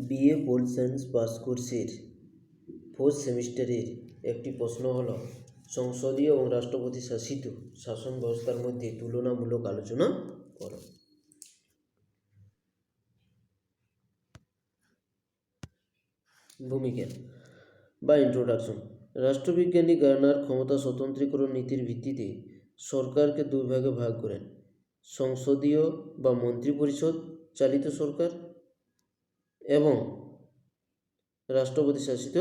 BA pole science pass কোর্সের fourth সেমিস্টারের একটি প্রশ্ন হলো সংসদীয় এবং রাষ্ট্রপতি শাসিত শাসন ব্যবস্থার মধ্যে তুলনামূলক আলোচনা করো। ভূমিকা বা ইন্ট্রোডাকশন। রাষ্ট্রবিজ্ঞানী গার্নার ক্ষমতা স্বতন্ত্রীকরণ নীতির ভিত্তিতে সরকারকে দুই ভাগে ভাগ করেন: সংসদীয় বা মন্ত্রিপরিষদ চালিত সরকার এবং রাষ্ট্রপতি শাসিত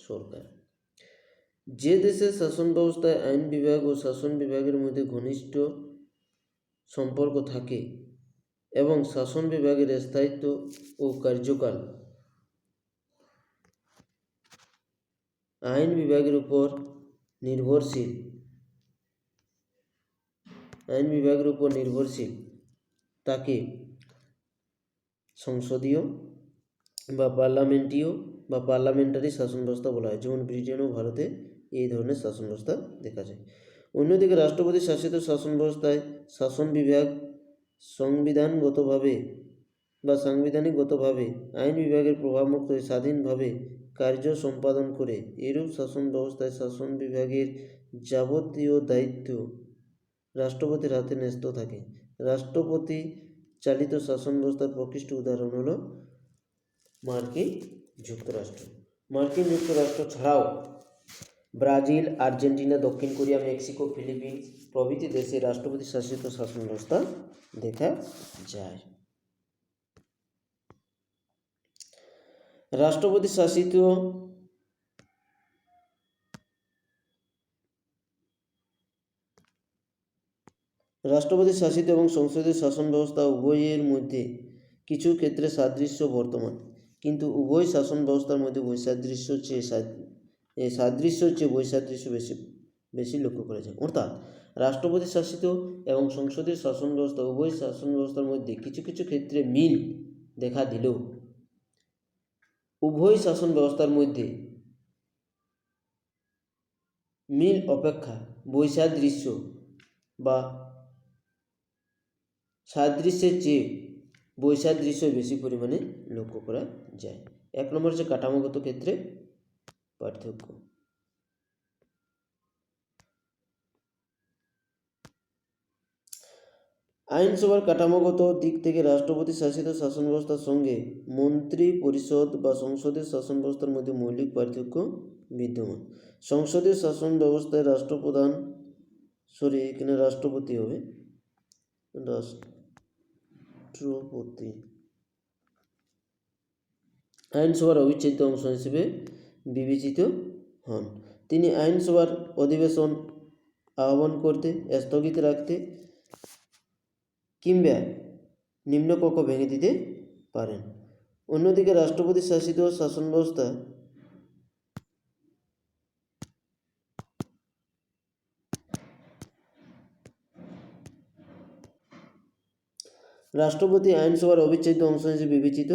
সরকার। যে দেশের শাসন ব্যবস্থায় আইন বিভাগ ও শাসন বিভাগের মধ্যে ঘনিষ্ঠ সম্পর্ক থাকে এবং শাসন বিভাগের স্থায়িত্ব ও কার্যকাল আইন বিভাগের উপর নির্ভরশীল তাকে সংসদীয় বা পার্লামেন্টারি শাসন ব্যবস্থা বলা হয়। যেমন ব্রিটেন ও ভারতে এই ধরনের শাসন ব্যবস্থা দেখা যায়। অন্যদিকে রাষ্ট্রপতি শাসিত শাসন ব্যবস্থায় শাসন বিভাগ সাংবিধানিকগতভাবে আইন বিভাগের প্রভাবমুক্ত হয়ে স্বাধীনভাবে কার্য সম্পাদন করে। এরূপ শাসন ব্যবস্থায় শাসন বিভাগের যাবতীয় দায়িত্ব রাষ্ট্রপতির হাতে ন্যস্ত থাকে। রাষ্ট্রপতি চালিত শাসন ব্যবস্থার প্রকৃষ্ট উদাহরণ হলো মার্কিন যুক্তরাষ্ট্র। মার্কিন যুক্তরাষ্ট্র ছাড়াও ব্রাজিল, আর্জেন্টিনা, দক্ষিণ কোরিয়া, মেক্সিকো, ফিলিপিন্স প্রভৃতি দেশে রাষ্ট্রপতি শাসিত শাসন ব্যবস্থা দেখা যায়। রাষ্ট্রপতি শাসিত এবং সংসদীয় শাসন ব্যবস্থা উভয়ের মধ্যে কিছু ক্ষেত্রে সাদৃশ্য বর্তমান, কিন্তু উভয় শাসন ব্যবস্থার মধ্যে সাদৃশ্যের চেয়ে বৈসাদৃশ্য বেশি লক্ষ্য করা যায়। অর্থাৎ রাষ্ট্রপতি শাসিত এবং সংসদীয় শাসন ব্যবস্থা উভয় শাসন ব্যবস্থার মধ্যে কিছু কিছু ক্ষেত্রে মিল দেখা দিলেও উভয় শাসন ব্যবস্থার মধ্যে মিল অপেক্ষা বৈসাদৃশ্য বা সাদৃশ্যের চেয়ে বৈসাদৃশ্য বেশি পরিমাণে লক্ষ্য করা যায়। 1 নম্বর হচ্ছে কাঠামোগত ক্ষেত্রে পার্থক্য। আইনসভার কাঠামোগত দিক থেকে রাষ্ট্রপতি শাসিত শাসন ব্যবস্থার সঙ্গে মন্ত্রী পরিষদ বা সংসদীয় শাসন ব্যবস্থার মধ্যে মৌলিক পার্থক্য বিদ্যমান। সংসদীয় শাসন ব্যবস্থায় রাষ্ট্রপতি আইনসভার অবিচ্ছেদ্য অংশ হিসেবে বিবেচিত হন। তিনি আইনসভার অধিবেশন আহ্বান করতে, স্থগিত রাখতে কিংবা নিম্নকক্ষ ভেঙে দিতে পারেন। অন্যদিকে রাষ্ট্রপতি শাসিত শাসন ব্যবস্থা রাষ্ট্রপতি আইনসভার অবিচ্ছেদ্য অংশ হিসেবে বিবেচিত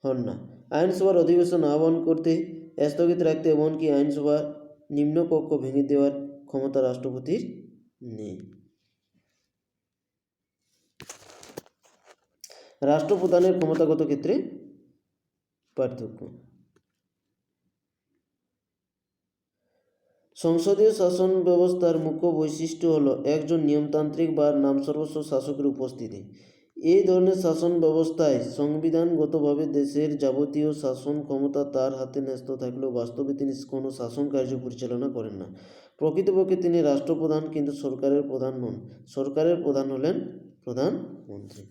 হন না। আইনসভার অধিবেশন আহ্বান করতে, স্থগিত রাখতে এমনকি আইনসভার নিম্নকক্ষ ভেঙে দেওয়ার ক্ষমতা রাষ্ট্রপতির নেই। রাষ্ট্রপ্রধানের ক্ষমতাগত ক্ষেত্রে পার্থক্য। সংসদীয় শাসন ব্যবস্থার মুখ্য বৈশিষ্ট্য হলো একজন নিয়মতান্ত্রিক বা নামসর্বস্ব শাসকের উপস্থিতি। এই ধরনের শাসন ব্যবস্থায় সংবিধানগতভাবে দেশের যাবতীয় শাসন ক্ষমতা তার হাতে ন্যস্ত থাকলেও বাস্তবে তিনি কোনো শাসন কার্য পরিচালনা করেন না। প্রকৃতপক্ষে তিনি রাষ্ট্রপ্রধান, কিন্তু সরকারের প্রধান নন। সরকারের প্রধান হলেন প্রধানমন্ত্রী।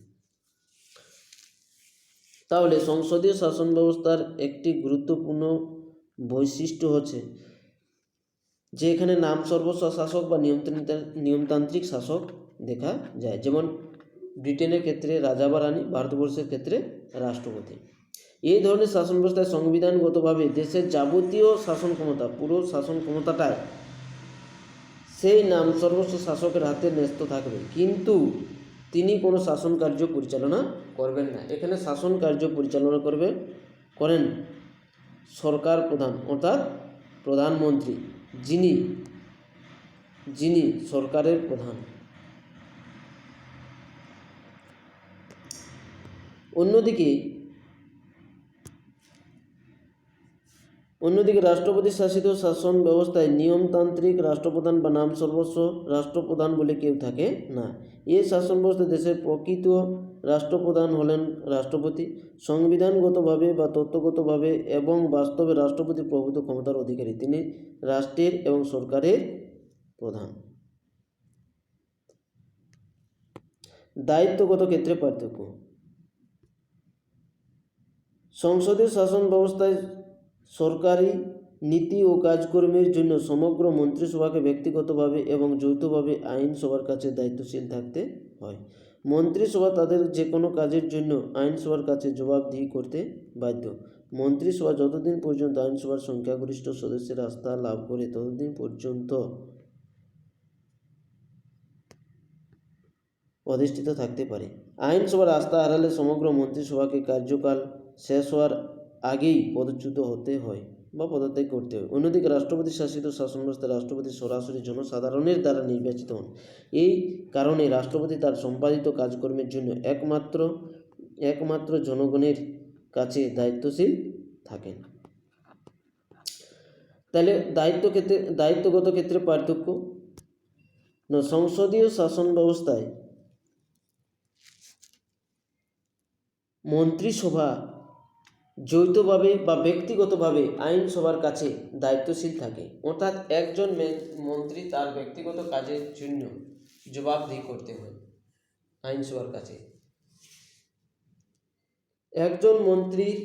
তাহলে সংসদীয় শাসন ব্যবস্থার একটি গুরুত্বপূর্ণ বৈশিষ্ট্য হচ্ছে যে এখানে নামসর্বস্ব শাসক বা নিয়মতান্ত্রিক শাসক দেখা যায়। যেমন ব্রিটেনের ক্ষেত্রে রাজা বা রানী, ভারতবর্ষের ক্ষেত্রে রাষ্ট্রপতি। এই ধরনের শাসন ব্যবস্থায় সংবিধানগতভাবে দেশের যাবতীয় শাসন ক্ষমতা, পুরো শাসন ক্ষমতাটাই সেই নামসর্বস্ব শাসকের হাতে ন্যস্ত থাকবে, কিন্তু তিনি কোনো শাসন কার্য পরিচালনা করবেন না। এখানে শাসন কার্য পরিচালনা করেন সরকার প্রধান অর্থাৎ প্রধানমন্ত্রী, যিনি সরকারের প্রধান। অন্যদিকে অন্যদিকে রাষ্ট্রপতি শাসিত শাসন ব্যবস্থায় নিয়মতান্ত্রিক রাষ্ট্রপ্রধান বা নাম সর্বস্ব রাষ্ট্রপ্রধান বলে কেউ থাকে না। এই শাসন ব্যবস্থায় দেশের প্রকৃত রাষ্ট্রপ্রধান হলেন রাষ্ট্রপতি। সংবিধানগতভাবে বা তত্ত্বগতভাবে এবং বাস্তবে রাষ্ট্রপতি প্রভূত ক্ষমতার অধিকারী। তিনি রাষ্ট্রের এবং সরকারের প্রধান। দায়িত্বগত ক্ষেত্রে পার্থক্য। সংসদীয় শাসন ব্যবস্থায় সরকারি নীতি ও কাজকর্মের জন্য সমগ্র মন্ত্রিসভাকে ব্যক্তিগতভাবে এবং যৌথভাবে আইনসভার কাছে দায়িত্বশীল থাকতে হয়। মন্ত্রিসভা তাদের যে কোনো কাজের জন্য আইনসভার কাছে জবাবদিহি করতে বাধ্য। মন্ত্রিসভা যতদিন পর্যন্ত আইনসভার সংখ্যাগরিষ্ঠ সদস্যের আস্থা লাভ করে ততদিন পর্যন্ত অধিষ্ঠিত থাকতে পারে। আইনসভার আস্থা হারালে সমগ্র মন্ত্রিসভাকে কার্যকাল শেষ হওয়ার আগেই পদচ্যুত হতে হয় বা পদত্যাগ করতে হয়। অন্যদিকে রাষ্ট্রপতি শাসিত শাসন ব্যবস্থায় রাষ্ট্রপতি সরাসরি জনসাধারণের দ্বারা নির্বাচিত হন। এই কারণে রাষ্ট্রপতি তার সম্পাদিত কাজকর্মের জন্য একমাত্র জনগণের কাছে দায়িত্বশীল থাকেন। তাহলে দায়িত্বগত ক্ষেত্রে পার্থক্য। সংসদীয় শাসন ব্যবস্থায় মন্ত্রিসভা যৌথভাবে বা ব্যক্তিগতভাবে আইনসভার কাছে দায়িত্বশীল থাকে, অর্থাৎ একজন মন্ত্রী তার ব্যক্তিগত কাজের জন্য জবাবদিহি করতে হয় আইনসভার কাছে। একজন মন্ত্রীর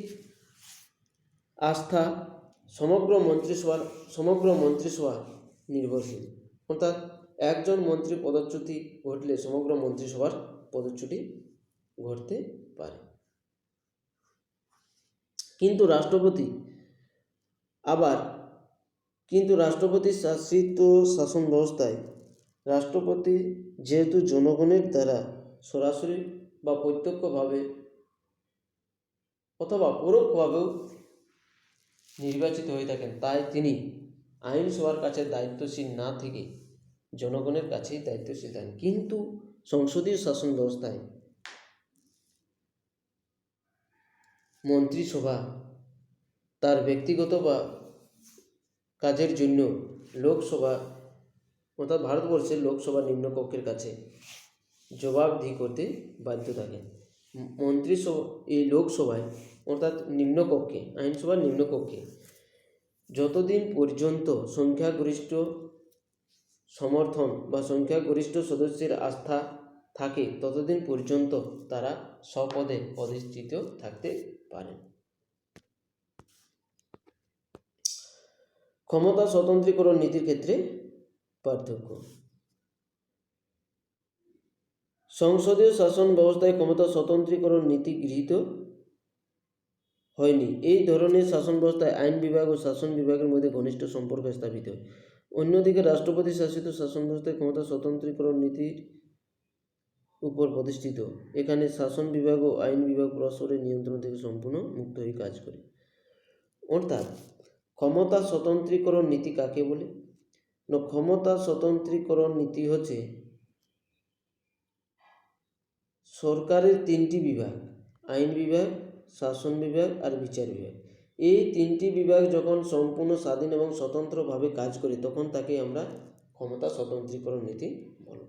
আস্থা সমগ্র মন্ত্রিসভা নির্ভরশীল, অর্থাৎ একজন মন্ত্রী পদচ্যুতি ঘটলে সমগ্র মন্ত্রিসভার পদচ্যুতি ঘটতে পারে। কিন্তু রাষ্ট্রপতি শাসিত শাসন ব্যবস্থায় রাষ্ট্রপতি যেহেতু জনগণের দ্বারা সরাসরি বা প্রত্যক্ষভাবে অথবা পরোক্ষভাবেও নির্বাচিত হয়ে থাকেন, তাই তিনি আইনসভার কাছে দায়িত্বশীল না থেকে জনগণের কাছেই দায়িত্বশীল থাকেন। কিন্তু সংসদীয় শাসন ব্যবস্থায় মন্ত্রিসভা তার ব্যক্তিগত বা কাজের জন্য লোকসভা অর্থাৎ ভারতবর্ষের লোকসভা নিম্নকক্ষের কাছে জবাবদিহি করতে বাধ্য থাকেন। মন্ত্রিসভা এই লোকসভায় অর্থাৎ নিম্নকক্ষে, আইনসভার নিম্নকক্ষে যতদিন পর্যন্ত সংখ্যাগরিষ্ঠ সমর্থন বা সংখ্যাগরিষ্ঠ সদস্যের আস্থা থাকে ততদিন পর্যন্ত তারা স্বপদে অধিষ্ঠিত থাকতে পারেন। ক্ষমতা স্বতন্ত্রীকরণ নীতির ক্ষেত্রে পার্থক্য। সংসদীয় শাসন ব্যবস্থায় ক্ষমতা স্বতন্ত্রীকরণ নীতি গৃহীত হয়নি। এই ধরনের শাসন ব্যবস্থায় আইন বিভাগ ও শাসন বিভাগের মধ্যে ঘনিষ্ঠ সম্পর্ক স্থাপিত হয়। অন্যদিকে রাষ্ট্রপতি শাসিত শাসন ব্যবস্থায় ক্ষমতা স্বতন্ত্রীকরণ নীতির উপর প্রতিষ্ঠিত। এখানে শাসন বিভাগ ও আইন বিভাগ পরস্পরের নিয়ন্ত্রণ থেকে সম্পূর্ণ মুক্ত হয়ে কাজ করে। অর্থাৎ ক্ষমতা স্বতন্ত্রীকরণ নীতি কাকে বলে? ক্ষমতা স্বতন্ত্রীকরণ নীতি হচ্ছে সরকারের তিনটি বিভাগ, আইন বিভাগ, শাসন বিভাগ আর বিচার বিভাগ। এই তিনটি বিভাগ যখন সম্পূর্ণ স্বাধীন এবং স্বতন্ত্রভাবে কাজ করে তখন তাকে আমরা ক্ষমতা স্বতন্ত্রীকরণ নীতি বলব।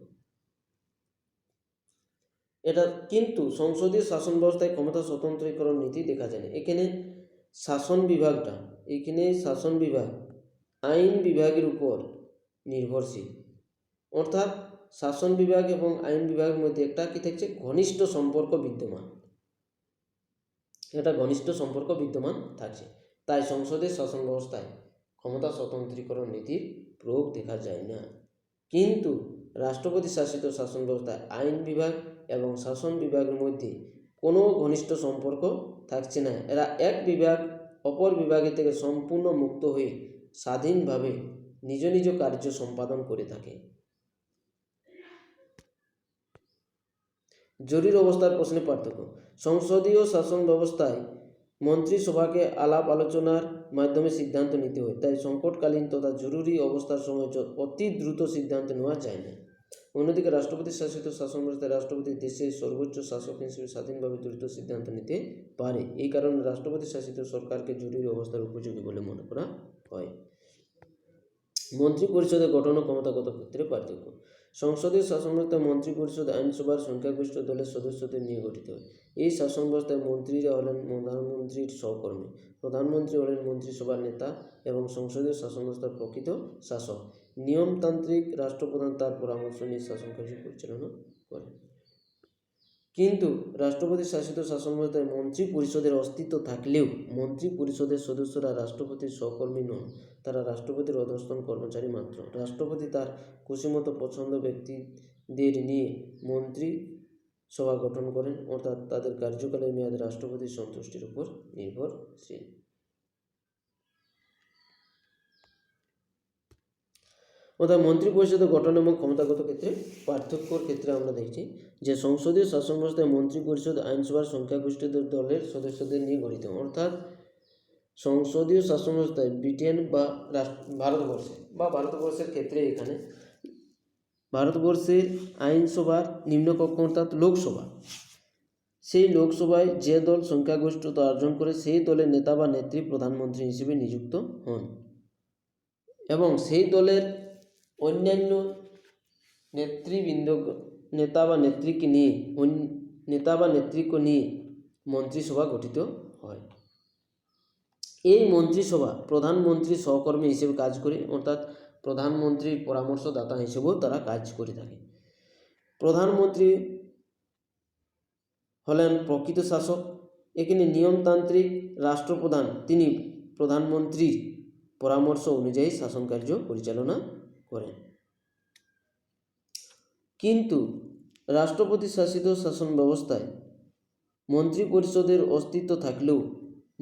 এটা কিন্তু সংসদীয় শাসন ব্যবস্থায় ক্ষমতা স্বতন্ত্রীকরণ নীতি দেখা যায় না। এখানে শাসন বিভাগ আইন বিভাগের উপর নির্ভরশীল, অর্থাৎ শাসন বিভাগ এবং আইন বিভাগের মধ্যে একটা কি থাকছে? ঘনিষ্ঠ সম্পর্ক বিদ্যমান থাকছে। তাই সংসদের শাসন ব্যবস্থায় ক্ষমতা স্বতন্ত্রীকরণ নীতির প্রয়োগ দেখা যায় না। কিন্তু রাষ্ট্রপতি শাসিত শাসন ব্যবস্থায় আইন বিভাগ এবং শাসন বিভাগের মধ্যে কোনো ঘনিষ্ঠ সম্পর্ক থাকছে না। এরা এক বিভাগ অপর বিভাগের থেকে সম্পূর্ণ মুক্ত হয়ে স্বাধীনভাবে নিজ নিজ কার্য সম্পাদন করে থাকে। জরুরি অবস্থার প্রশ্নে পার্থক্য। সংসদীয় শাসন ব্যবস্থায় মন্ত্রিসভাকে আলাপ আলোচনার মাধ্যমে সিদ্ধান্ত নিতে হয়, তাই সংকটকালীন তথা জরুরি অবস্থার সময় অতি দ্রুত সিদ্ধান্ত নেওয়া যায় না। অন্যদিকে রাষ্ট্রপতি শাসিত শাসন ব্যবস্থায় রাষ্ট্রপতি দেশের সর্বোচ্চ শাসক হিসেবে স্বাধীনভাবে দ্রুত সিদ্ধান্ত নিতে পারে। এই কারণে রাষ্ট্রপতি শাসিত সরকারকে জরুরি অবস্থার উপযোগী বলে মনে করা হয়। মন্ত্রী পরিষদের গঠন ও ক্ষমতাগত ক্ষেত্রে পার্থক্য। সংসদীয় শাসন ব্যবস্থায় মন্ত্রী পরিষদ আইনসভার সংখ্যাগরিষ্ঠ দলের সদস্যদের নিয়ে গঠিত হয়। এই শাসন ব্যবস্থায় মন্ত্রীরা হলেন প্রধানমন্ত্রীর সহকর্মী, প্রধানমন্ত্রী হলেন মন্ত্রিসভার নেতা এবং সংসদীয় শাসন ব্যবস্থার প্রকৃত শাসক। নিয়মতান্ত্রিক রাষ্ট্রপ্রধান তার পরামর্শ নিয়ে শাসন কার্য পরিচালনা করেন। কিন্তু রাষ্ট্রপতি শাসিত শাসন ব্যবস্থায় মন্ত্রী পরিষদের অস্তিত্ব থাকলেও মন্ত্রী পরিষদের সদস্যরা রাষ্ট্রপতির সহকর্মী নন, তারা রাষ্ট্রপতির অধস্তন কর্মচারী মাত্র। রাষ্ট্রপতি তার খুশিমতো পছন্দ ব্যক্তিদের নিয়ে মন্ত্রী সভা গঠন করেন, অর্থাৎ তাদের কার্যকালের মেয়াদ রাষ্ট্রপতির সন্তুষ্টির উপর নির্ভরশীল। অর্থাৎ মন্ত্রী পরিষদের গঠন এবং ক্ষমতাগত ক্ষেত্রে পার্থক্যর ক্ষেত্রে আমরা দেখছি যে সংসদীয় শাসন ব্যবস্থায় মন্ত্রী পরিষদ আইনসভার সংখ্যাগরিষ্ঠ দলের সদস্যদের নিয়ে গঠিত। অর্থাৎ সংসদীয় শাসন ব্যবস্থায় ব্রিটেন বা ভারতবর্ষের ক্ষেত্রে এখানে ভারতবর্ষের আইনসভার নিম্নকক্ষ অর্থাৎ লোকসভা, সেই লোকসভায় যে দল সংখ্যাগরিষ্ঠতা অর্জন করে সেই দলের নেতা বা নেত্রী প্রধানমন্ত্রী হিসেবে নিযুক্ত হন এবং সেই দলের অন্যান্য নেতা বা নেত্রীকে নিয়ে মন্ত্রিসভা গঠিত হয়। এই মন্ত্রিসভা প্রধানমন্ত্রীর সহকর্মী হিসেবে কাজ করে, অর্থাৎ প্রধানমন্ত্রীর পরামর্শদাতা হিসেবেও তারা কাজ করে থাকে। প্রধানমন্ত্রী হলেন প্রকৃত শাসক। এখানে নিয়মতান্ত্রিক রাষ্ট্রপ্রধান তিনি প্রধানমন্ত্রীর পরামর্শ অনুযায়ী শাসন কার্য পরিচালনা করেন। কিন্তু রাষ্ট্রপতি শাসিত শাসন ব্যবস্থায় মন্ত্রী পরিষদের অস্তিত্ব থাকলেও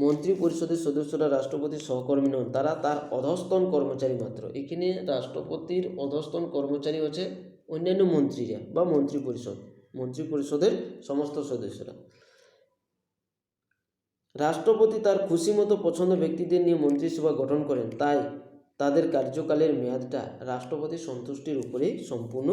মন্ত্রী পরিষদের সদস্যরা রাষ্ট্রপতির সহকর্মী নন, তারা তার অধস্তন কর্মচারী মাত্র। এখানে রাষ্ট্রপতির অধস্তন কর্মচারী হচ্ছে অন্যান্য মন্ত্রীরা বা মন্ত্রী পরিষদের সমস্ত সদস্যরা। রাষ্ট্রপতি তার খুশিমতো পছন্দ ব্যক্তিদের নিয়ে মন্ত্রিসভা গঠন করেন, তাই তাদের কার্যকালের মেয়াদটা রাষ্ট্রপতির সন্তুষ্টির উপরেই সম্পূর্ণ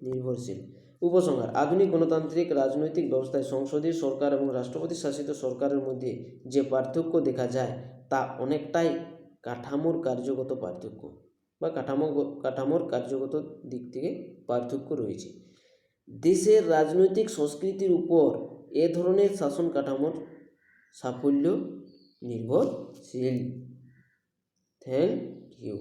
নির্ভরশীল। উপসংহার: আধুনিক গণতান্ত্রিক রাজনৈতিক ব্যবস্থায় সংসদীয় সরকার এবং রাষ্ট্রপতি শাসিত সরকারের মধ্যে যে পার্থক্য দেখা যায় তা অনেকটাই কাঠামোর কার্যগত পার্থক্য বা কাঠামোর কার্যগত দিক থেকে পার্থক্য রয়েছে। দেশের রাজনৈতিক সংস্কৃতির উপর এ ধরনের শাসন কাঠামোর সাফল্য নির্ভরশীল। Thank you.